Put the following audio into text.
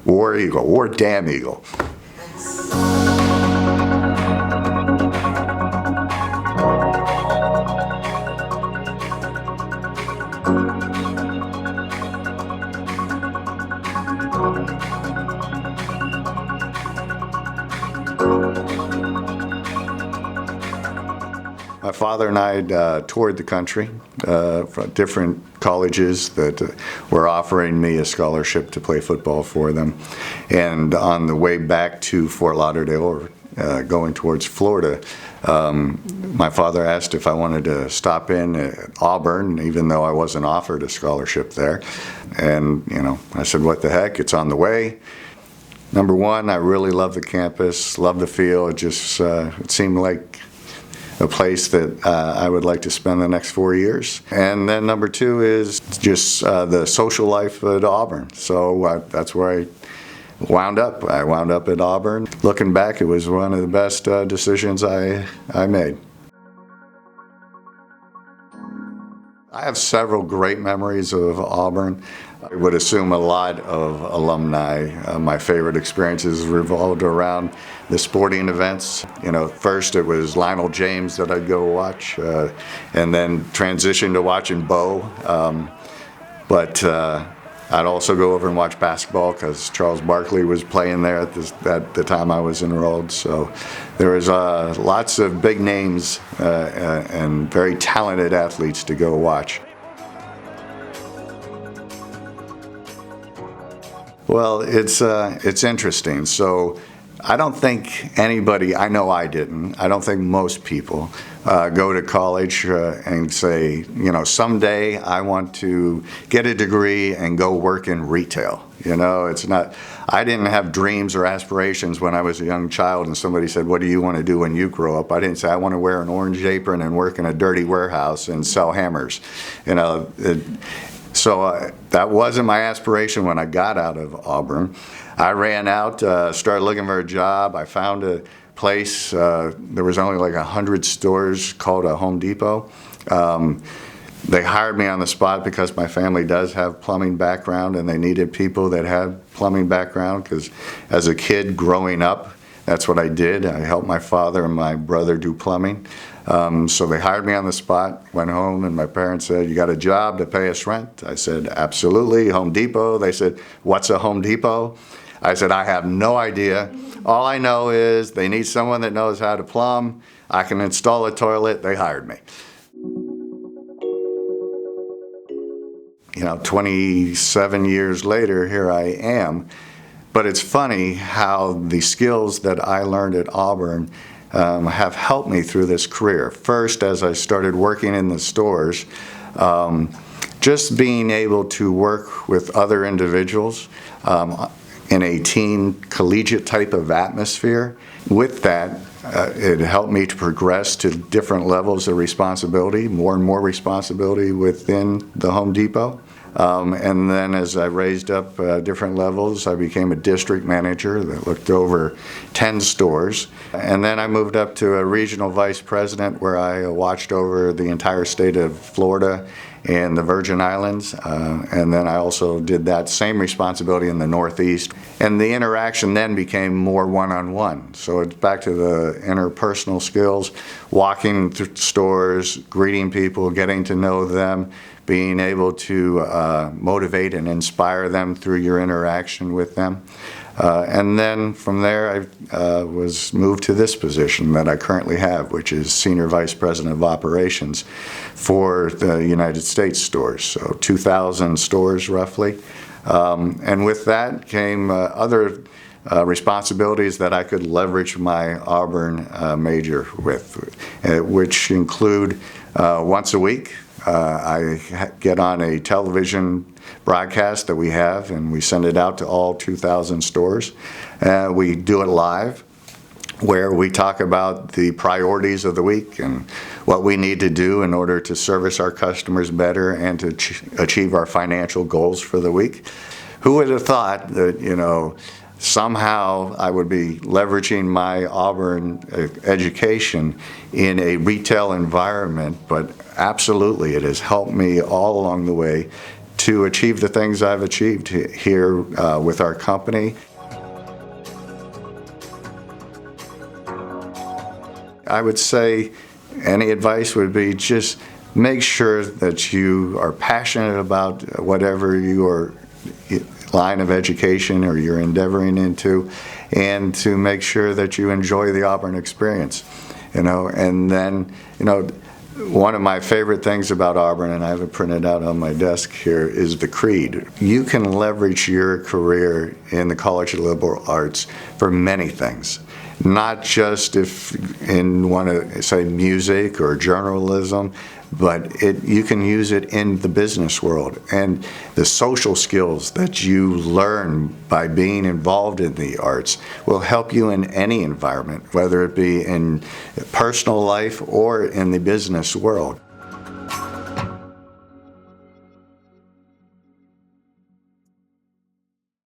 War Eagle, War Damn Eagle. My father and I toured the country from different colleges that were offering me a scholarship to play football for them. And on the way back to Fort Lauderdale, or going towards Florida, my father asked if I wanted to stop in at Auburn, even though I wasn't offered a scholarship there. And, I said, what the heck, it's on the way. Number one, I really love the campus, love the feel. It just it seemed like a place that I would like to spend the next 4 years. And then number two is just the social life at Auburn. So that's where I wound up. I wound up at Auburn. Looking back, it was one of the best decisions I made. I have several great memories of Auburn. I would assume a lot of alumni. My favorite experiences revolved around the sporting events. First it was Lionel James that I'd go watch, and then transition to watching Bo. But I'd also go over and watch basketball because Charles Barkley was playing there at the time I was enrolled. So there was lots of big names and very talented athletes to go watch. Well, it's interesting. So I don't think anybody, I know I didn't, I don't think most people go to college and say, someday I want to get a degree and go work in retail. It's not, I didn't have dreams or aspirations when I was a young child and somebody said, what do you want to do when you grow up? I didn't say I want to wear an orange apron and work in a dirty warehouse and sell hammers. So that wasn't my aspiration when I got out of Auburn. I ran out, started looking for a job. I found a place. There was only like 100 stores called a Home Depot. They hired me on the spot because my family does have plumbing background and they needed people that had plumbing background because as a kid growing up, that's what I did. I helped my father and my brother do plumbing. So they hired me on the spot, went home, and my parents said, you got a job to pay us rent? I said, absolutely, Home Depot. They said, what's a Home Depot? I said, I have no idea. All I know is they need someone that knows how to plumb. I can install a toilet. They hired me. 27 years later, here I am. But it's funny how the skills that I learned at Auburn have helped me through this career. First, as I started working in the stores, just being able to work with other individuals in a teen collegiate type of atmosphere. With that, it helped me to progress to different levels of responsibility, more and more responsibility within the Home Depot. And then as I raised up different levels, I became a district manager that looked over 10 stores. And then I moved up to a regional vice president where I watched over the entire state of Florida and the Virgin Islands. And then I also did that same responsibility in the Northeast. And the interaction then became more one-on-one. So it's back to the interpersonal skills, walking through stores, greeting people, getting to know them, being able to motivate and inspire them through your interaction with them. And then from there, I was moved to this position that I currently have, which is Senior Vice President of Operations for the United States stores, so 2,000 stores roughly. And with that came other responsibilities that I could leverage my Auburn major with, which include once a week, I get on a television broadcast that we have, and we send it out to all 2,000 stores. We do it live, where we talk about the priorities of the week and what we need to do in order to service our customers better and to achieve our financial goals for the week. Who would have thought that, somehow I would be leveraging my Auburn education in a retail environment, but absolutely it has helped me all along the way to achieve the things I've achieved here with our company. I would say any advice would be just make sure that you are passionate about whatever your line of education or you're endeavoring into, and to make sure that you enjoy the Auburn experience. And then, one of my favorite things about Auburn, and I have it printed out on my desk here, is the creed. You can leverage your career in the College of Liberal Arts for many things. Not just if in want to say music or journalism, but you can use it in the business world. And the social skills that you learn by being involved in the arts will help you in any environment, whether it be in personal life or in the business world.